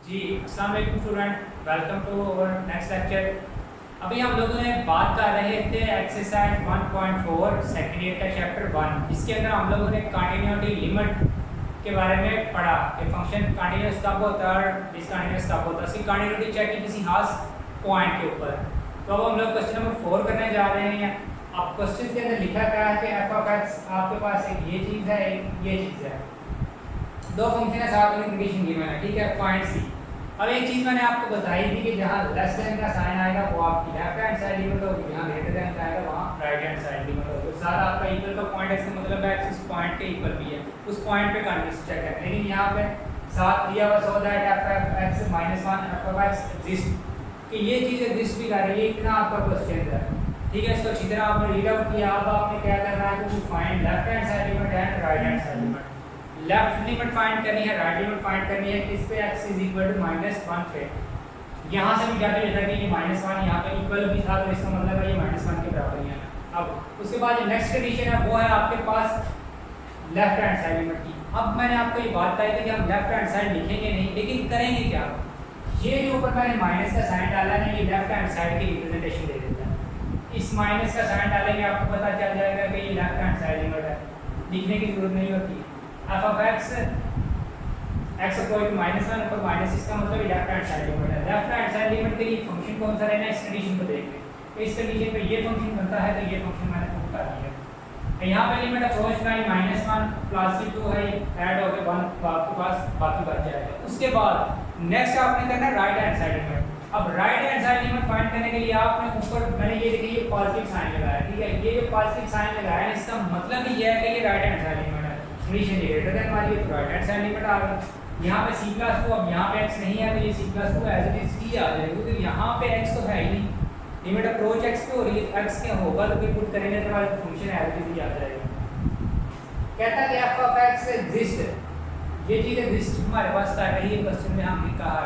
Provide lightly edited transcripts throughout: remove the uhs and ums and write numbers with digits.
जी अस्सलाम वालेकुम student, welcome to our next lecture. अभी हम लोगों ने बात कर रहे थे एक्सरसाइज 1.4 सेकेंड ईयर का चैप्टर 1। इसके अंदर हम लोगों ने कंटिन्यूटी लिमिट के बारे में पढ़ा कि फंक्शन कंटिन्यूस कब होता है और डिसकंटिन्यूस कब होता है। उसकी कंटिन्यूटी चेक की किसी खास पॉइंट के ऊपर। तो अब हम लोग क्वेश्चन नंबर 4 करने जा रहे हैं। अब क्वेश्चन के अंदर लिखा क्या है कि एफ ऑफ एक्स आपके पास एक ये चीज़ है, एक ये चीज़ है, दो फंक्शन है, साथ में कंडीशन गिवन है, ठीक है, फाइंड सी। अब एक चीज़ मैंने आपको बताई थी कि जहाँ लेस देन का साइन आएगा वो आपकी लेफ्ट हैंड साइड लिमिट होगी, जहाँ ग्रेटर देन का आएगा वहाँ राइट हैंड साइड लिमिट होगी। सारा आपका इक्वल का पॉइंट है, इसका मतलब है एक्स उस पॉइंट के इक्वल भी है, उस पॉइंट पे कंडीशन चेक है। लेकिन यहाँ पे साथ दिया हुआ so that F of x minus 1 F of x exist, कि ये चीज़ एग्जिस्ट भी कर रही है। इतना आपका क्वेश्चन है, ठीक है। इसको अच्छी तरह आपने रीड आउट किया। अब आपने क्या करना है कि find left hand side limit and right hand side limit. Left limit find करनी है, राइट लिमिट फाइंड करनी है। किस पे x इज इक्वल टू -1 पे। यहाँ से भी क्या था कि ये -1 यहाँ पे इक्वल भी था, तो इसका मतलब है ये -1 के बराबर ही है। अब उसके बाद जो नेक्स्ट कंडीशन है वो है आपके पास लेफ्ट हैंड साइड लिमिट की। अब मैंने आपको ये बात कही थी कि हम लेफ्ट हैंड साइड लिखेंगे नहीं, लेकिन करेंगे क्या। ये जो ऊपर मैंने माइनस का साइन डाला है ना, ये लेफ्ट हैंड साइड की रिप्रेजेंटेशन दे देता है। इस माइनस का साइन डालेंगे आपको पता चल जाएगा कि ये लेफ्ट हैंड साइड लिमिट है, लिखने की जरूरत नहीं होती है। F of x x equal to -1 पर माइनस, इसका मतलब लेफ्ट हैंड साइड लिमिट है। लेफ्ट हैंड साइड लिमिट के लिए फंक्शन कौन सा रहना है, इस कंडीशन को देख लें। इस कंडीशन पे ये फंक्शन बनता है, तो ये फंक्शन मैंने प्रूव कर दिया। यहाँ पे लिमिट अप्रोच का -1 प्लस 2 है, ऐड होकर 1 आपके पास बाकी बच जाएगा। उसके बाद नेक्स्ट आपने करना है राइट हैंड साइड लिमिट। अब right hand side limit find करने के लिए आपने ऊपर मैंने ये देखिए ये पॉजिटिव साइन लगाया, ठीक है। ये जो पॉजिटिव साइन लगाया है इसका मतलब ये है कि ये राइट हैंड साइड लिमिट है। कंडीशन ये ग्रेटर देन हमारी तो राइट हैंड साइड लिमिट आ गई। यहाँ पे c+2, अब यहाँ पे x नहीं है तो ये c+2 एज इट इज ही आ जाएगा, क्योंकि यहाँ पे x तो है ही नहीं। लिमिट अप्रोच x पे हो रही है, x के होगा तो कोई पुट करेंगे तो हमारा फंक्शन एज इट इज ही आ जाएगा। कहता है कि f ऑफ x एग्जिस्ट, ये चीज एग्जिस्ट हमारे पास कर रही है। क्वेश्चन में हमने कहा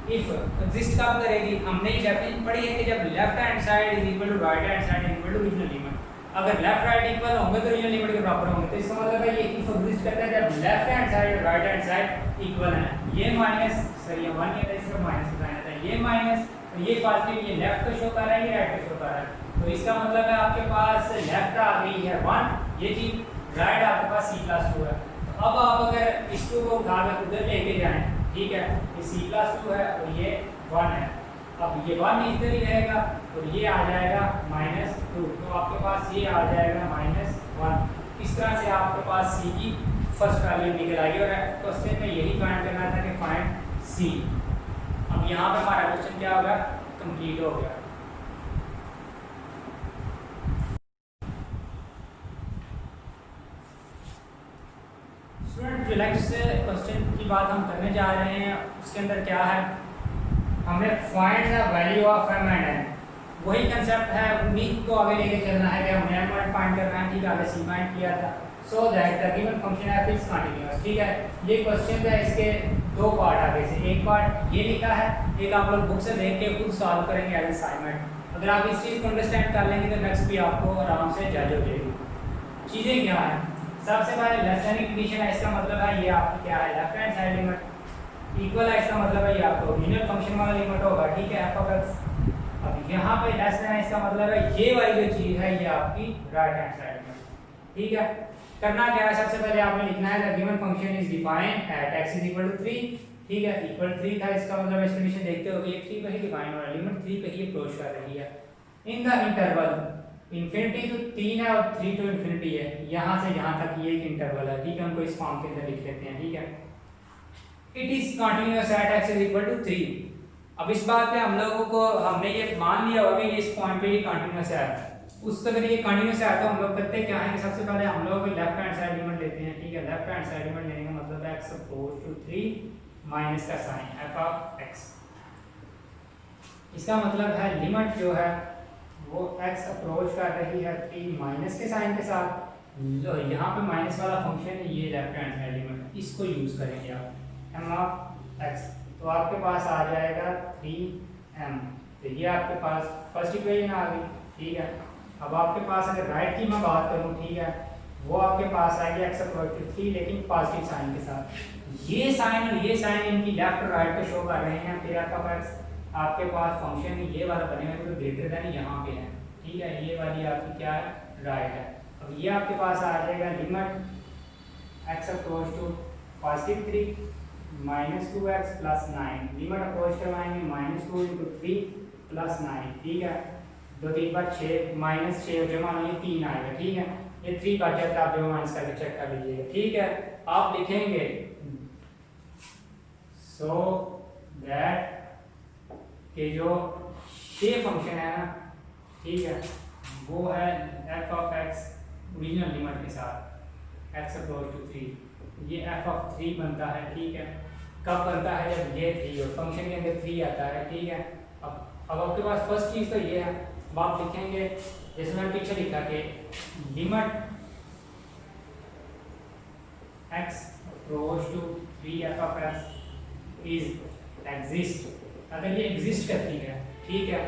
इफ एग्जिस्ट कब करेगी, हमने ये डेफिनेशन पढ़ी है कि जब left hand side is equal to right hand side equal to original limit. अगर लेफ्ट राइट इक्वल होंगे तो ओरिजिनल लिमिट के बराबर होंगे, तो इसका मतलब है ये इफ एग्जिस्ट करता है जब लेफ्ट हैंड साइड और राइट हैंड साइड इक्वल है। ये माइनस सॉरी 1 ये इसका माइनस लगाना था, ये माइनस और ये पॉजिटिव, ये लेफ्ट को शो कर रहा है, ये राइट को शो कर रहा है। तो इसका मतलब है आपके पास लेफ्ट आ गई है 1, ये चीज राइट आपके पास c+2 है। तो अब आप अगर इसको को उठाकर उधर लेके जाएं, ठीक है, ये c+2 है और ये 1 है। अब ये 1 इधर ही रहेगा और ये आ जाएगा -2, तो आपके पास ये आ जाएगा -1। इस तरह से आपके पास c की फर्स्ट वैल्यू निकल आएगी। और क्वेश्चन में यही फाइंड करना था कि फाइंड c। अब यहाँ पे हमारा क्वेश्चन क्या होगा, कंप्लीट हो गया। स्टूडेंट जो नेक्स्ट क्वेश्चन की बात हम करने जा रहे हैं उसके अंदर क्या है, हमें find the value of m and n। वही कंसेप्ट है, उम्मीद को आगे लेके चलना है कि हमने m फाइंड करना है, ठीक है, आगे c फाइंड किया था। So that the given function f is continuous, ठीक है। ये क्वेश्चन है, इसके दो पार्ट आगे से, एक पार्ट ये लिखा है, एक आप लोग बुक से देख के खुद सॉल्व करेंगे एज असाइनमेंट। अगर आप इस चीज़ को अंडरस्टैंड कर लेंगे तो नेक्स्ट भी आपको आराम से जज हो जाएगी। चीज़ें क्या है, सबसे पहले लेस देन कंडीशन है, इसका मतलब है ये आपकी क्या है, left hand side limit. Equal है, इसका मतलब है ये आपका ओरिजिनल फंक्शन वाला लिमिट होगा, ठीक है, एफ ऑफ एक्स। अब यहाँ पे लेस देन है, इसका मतलब है ये वाली जो चीज़ है ये आपकी राइट हैंड साइड लिमिट, ठीक है। करना क्या है, सबसे पहले आपने लिखना है the given function is defined at x is equal to 3, ठीक है। इक्वल 3 था, इसका मतलब इस कंडीशन देखते हो कि ये 3 पे ही डिफाइन हो रहा है, लिमिट 3 पे ही अप्रोच कर रही है। इन द इंटरवल इन्फिनिटी तो 3 है और 3 टू इन्फिनिटी है, यहाँ से यहाँ तक ये एक इंटरवल है, ठीक है। हमको इस फॉर्म के अंदर लिख लेते हैं, ठीक है। It is continuous at x is equal to 3। अब इस बात पे हम लोगों को हमने ये मान लिया होगा कि इस पॉइंट पे ये कंटिन्यूअस है। उस अगर ये कंटिन्यूअस है तो हम लोग करते क्या है कि सबसे पहले हम लोग लेफ्ट हैंड साइड लिमिट लेते हैं, ठीक है। लेफ्ट हैंड साइड लिमिट लेने का मतलब है x अप्रोच टू 3 माइनस का साइन f ऑफ x। इसका मतलब है लिमिट जो है वो x अप्रोच कर रही है 3 माइनस के साइन के साथ। यहाँ पे माइनस वाला फंक्शन है, ये लेफ्ट हैंड साइड लिमिट, इसको यूज करेंगे आप m ऑफ x। तो आपके पास आ जाएगा 3m, तो ये आपके पास फर्स्ट इक्वेशन आ गई, ठीक है। अब आपके पास अगर राइट की मैं बात करूँ, ठीक है, वो आपके पास आएगी x अप्रोच टू 3 लेकिन पॉजिटिव साइन के साथ। ये साइन और ये साइन इनकी लेफ्ट और राइट पे शो कर रहे हैं, फिर आपके पास फंक्शन ये वाला बने हुए तो ग्रेटर देन यहाँ पे है, ठीक है। ये वाली आपकी क्या है, राइट है। अब ये आपके पास आ जाएगा limit x approach to +3 -2x + 9, limit approach करवाएंगे -2 × 3 + 9, ठीक है। 2 3 बार 6 -6 जमा ये 3 आएगा, ठीक है। ये 3 का जाता है, आप जमा माइनस करके चेक कर लीजिएगा, ठीक है। आप लिखेंगे सो दैट कि जो ये फंक्शन है ना, ठीक है, वो है f(x) ओरिजिनल लिमिट के साथ x अप्रोच टू 3, ये f(3) बनता है, ठीक है। कब बनता है, जब ये 3 हो, फंक्शन के अंदर 3 आता है, ठीक है। अब आपके पास फर्स्ट चीज़ तो ये है। अब आप लिखेंगे जैसे मैंने पीछे लिखा कि limit x approach to 3f(x) is exist, अगर ये एग्जिस्ट करती है, ठीक है,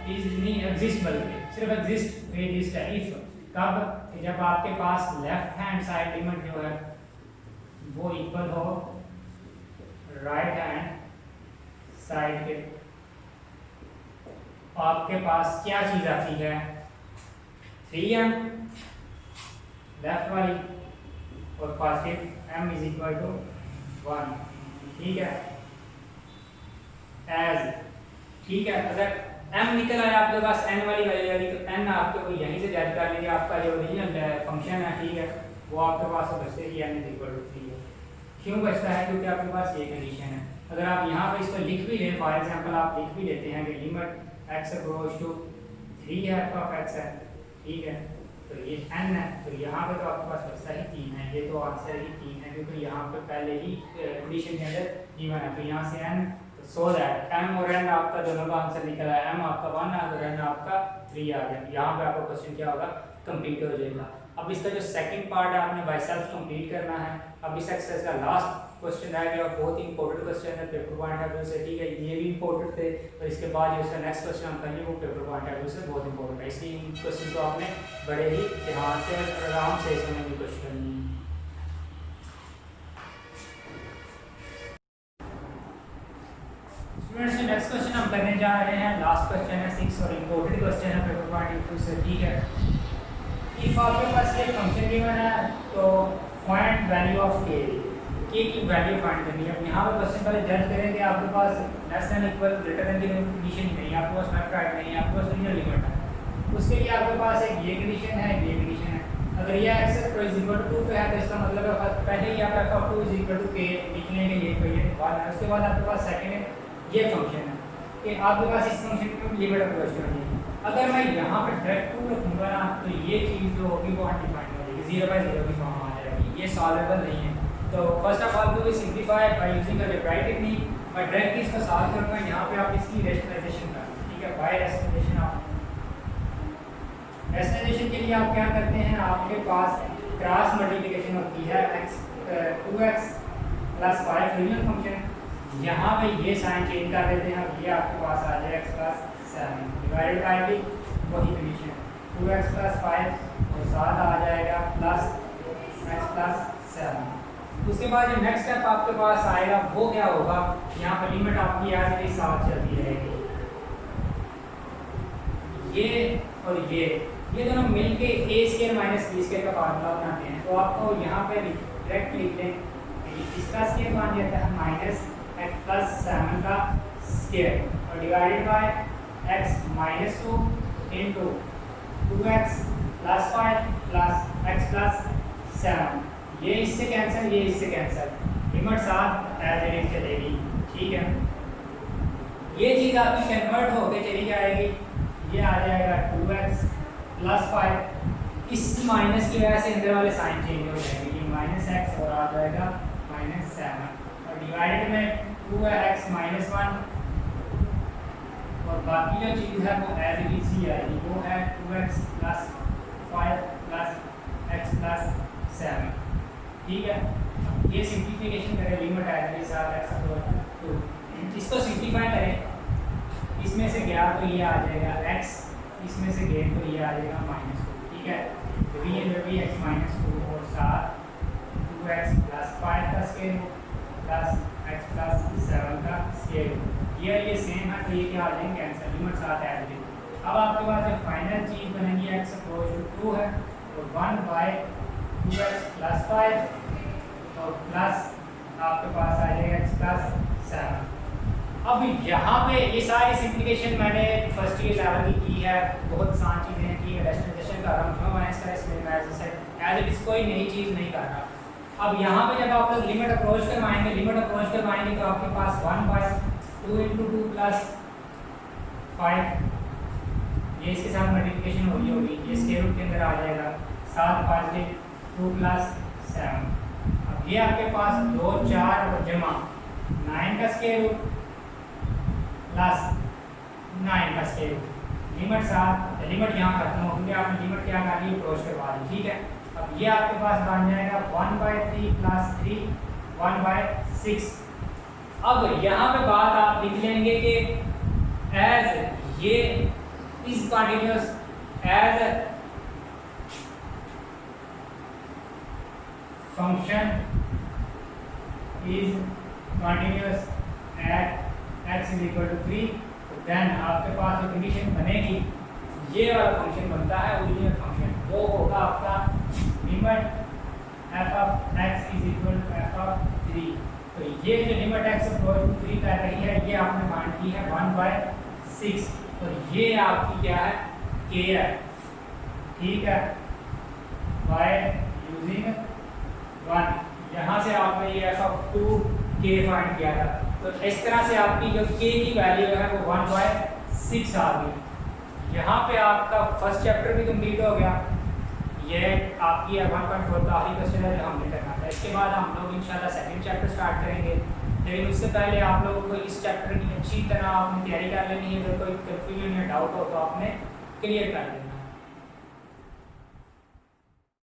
इज नहीं एग्जिस्ट बल्कि सिर्फ एग्जिस्ट है इफ, कब, जब आपके पास लेफ्ट हैंड साइड लिमिट जो है वो इक्वल हो राइट हैंड साइड के। आपके पास क्या चीज आती है, 3m लेफ्ट वाली और पॉजिटिव m = 1, ठीक है, एज, ठीक है। अगर m निकल आया आपके पास n वाली वैल्यू तो n आपके को यहीं से ज्ञात कर लीजिए, आपका जो ओरिजिनल फंक्शन है, ठीक है, वो आपके पास बचते ही n = 3 है। क्यों बचता है, क्योंकि आपके पास ये कंडीशन है। अगर आप यहाँ पे इसको लिख भी लें, फॉर एग्जांपल आप लिख भी लेते हैं कि limit x approach to 3f(x) है, ठीक है, तो ये n है, तो यहाँ पे तो आपके पास बचता ही 3 है, ये तो आंसर ही 3 है, क्योंकि यहाँ पे पहले ही कंडीशन के अंदर गिवन है। तो यहाँ से n, सो दैट m और n आपका दोनों का आंसर निकल आया, m आपका 1 है और n आपका 3 आ गया। यहाँ पे आपका क्वेश्चन क्या होगा, कंप्लीट हो जाएगा। अब इसका जो सेकंड पार्ट है आपने बाय सेल्फ कंप्लीट करना है। अब इस एक्सरसाइज का लास्ट क्वेश्चन रह गया, बहुत ही इंपॉर्टेंट क्वेश्चन है पेपर पॉइंट ऑफ व्यू से, ठीक है, ये भी इंपॉर्टेंट थे, और इसके बाद जो इसका नेक्स्ट क्वेश्चन हम करेंगे वो पेपर पॉइंट ऑफ व्यू से बहुत इंपॉर्टेंट है, इसलिए इन क्वेश्चन को आपने बड़े ही ध्यान से और आराम से इसमें भी क्वेश्चन करनी है। स्टूडेंट्स, नेक्स्ट क्वेश्चन हम करने जा रहे हैं, लास्ट क्वेश्चन है 6 और इंपॉर्टेंट क्वेश्चन है पेपर पॉइंट ऑफ व्यू से, ठीक है। इफ आपके पास ये फंक्शन गिवन है तो फाइंड वैल्यू ऑफ k की वैल्यू फाइंड करनी है। अब यहाँ पे क्वेश्चन पहले जज करें कि आपके पास less than equal greater than की कंडीशन नहीं है, आपके पास लेफ्ट राइट नहीं है, आपके पास ओरिजिनल लिमिट है। उसके लिए आपके पास एक ये कंडीशन है, ये कंडीशन है। अगर ये x = 2 पे है तो इसका मतलब है पहले ही आप f(2) = k लिख लेंगे, ये तो ये बात है। उसके बाद आपके पास सेकंड है ये फंक्शन है कि आपके पास इस फंक्शन की लिमिट अप्रोच करनी है। अगर मैं यहाँ पे डायरेक्ट 2 रखूँगा ना तो ये चीज़ जो होगी वो अनडिफाइंड हो जाएगी, 0/0 की फॉर्म आ जाएगी, ये सॉल्वेबल नहीं है। तो first of all we simplify by using algebraic technique. मैं डायरेक्टली इसको सॉल्व करूँगा, यहाँ पे आप इसकी रेशनलाइजेशन करें, ठीक है। बाय रेशनलाइजेशन, आप रेशनलाइजेशन के लिए आप क्या करते हैं, आपके पास क्रॉस मल्टीप्लिकेशन होती है, 2x + 5 ओरिजिनल फंक्शन, यहाँ पे ये साइन चेंज कर देते हैं, ये आपके पास आ जाए x + 7 डिवाइडेड बाय भी वही कंडीशन 2x + 5 और 7 आ जाएगा प्लस x + 7। उसके बाद जो नेक्स्ट स्टेप आपके पास आएगा वो क्या होगा, यहाँ पर लिमिट आपकी आज के साथ चलती रहेगी, ये और ये दोनों मिलके a² - b² का फार्मूला बनाते हैं। तो आपको यहाँ पे डायरेक्ट लिख लें, इसका स्क्वायर बन जाता है -x + 7 का स्क्वायर और divided by x - 2 × 2x + 5 + x + 7। ये इससे कैंसिल, ये इससे कैंसिल, लिमिट साथ एज इट इज चलेगी, ठीक है। ये चीज़ आपकी कन्वर्ट होके चली जाएगी, ये आ जाएगा 2x + 5, इस माइनस की वजह से अंदर वाले साइन चेंज हो जाएंगे, ये -x और आ जाएगा -7 और डिवाइडेड में 2x - 1 और बाकी जो चीज़ है वो एज इट इज ही आएगी, वो है 2x + 5 + x + 7, ठीक है। ये सिंप्लीफिकेशन करें, limit as it is x = 2, इसको सिंप्लीफाई करें, इसमें से गया तो ये आ जाएगा x, इसमें से गए तो ये आ जाएगा -2, ठीक है। तो ये जो भी x - 2 और 7 इंटू एक्स प्लस 5 का square root plus x plus 7 का स्क्वायर रूट। ये सेम है, तो ये क्या आ जाएंगे कैंसिल, लिमिट साथ ऐड है। अब आपके पास जो फाइनल चीज़ बनेगी एक्स अप्रोच टू 2 है, तो 1/2x प्लस 5 और प्लस आपके पास आ जाएगा एक्स प्लस 7। अब यहाँ पे ये सारी सिंप्लीफिकेशन मैंने फर्स्ट ईयर लेवल की है, बहुत आसान चीज़ें की है, रेस्ट्रिक्शन कर रहा हूँ, क्यों मैं इसका इसमें एज इट इज़ कोई नई चीज़ नहीं कर रहा। अब यहाँ पे जब आप लोग लिमिट अप्रोच करवाएंगे तो आपके पास 1/2 इंटू 2 प्लस 5, ये इसके साथ मल्टीप्लिकेशन होगी, ये स्क्वायर रूट के अंदर आ जाएगा, 7 5 2 प्लस 7। अब ये आपके पास 2 4 और जमा 9 का स्क्वायर रूट प्लस 9 का स्क्वायर रूट, लिमिट साथ, लिमिट यहाँ खत्म हो गई, आपने लिमिट क्या कर ली, अप्रोच करवा दी, ठीक है। अब ये आपके पास बन जाएगा 1/3 प्लस 3 1/6। अब यहाँ पे बात आप लिख लेंगे कि एज ये is continuous as function is continuous at x is equal to 3, then आपके पास जो कंडीशन बनेगी, ये वाला फंक्शन बनता है ओरिजिनल फंक्शन, वो होगा आपका limit f of x is equal to f of 3। तो ये जो लिमिट x अप्रोच टू 3 कर रही है, ये आपने फाइंड की है 1/6, और ये आपकी क्या है, k है, ठीक है, बाय यूजिंग 1। यहाँ से आपने ये f ऑफ 2k फाइंड किया था, तो इस तरह से आपकी जो k की वैल्यू है वो 1/6 आ गई। यहाँ पे आपका फर्स्ट चैप्टर भी कंप्लीट हो गया, ये आपकी 1.4 का आखिरी क्वेश्चन है जो हमने करना था। इसके बाद हम लोग इंशाल्लाह सेकंड चैप्टर स्टार्ट करेंगे, लेकिन उससे पहले आप लोगों को इस चैप्टर की अच्छी तरह आपने तैयारी कर लेनी है। अगर कोई कन्फ्यूजन या डाउट हो तो आपने क्लियर कर लेना।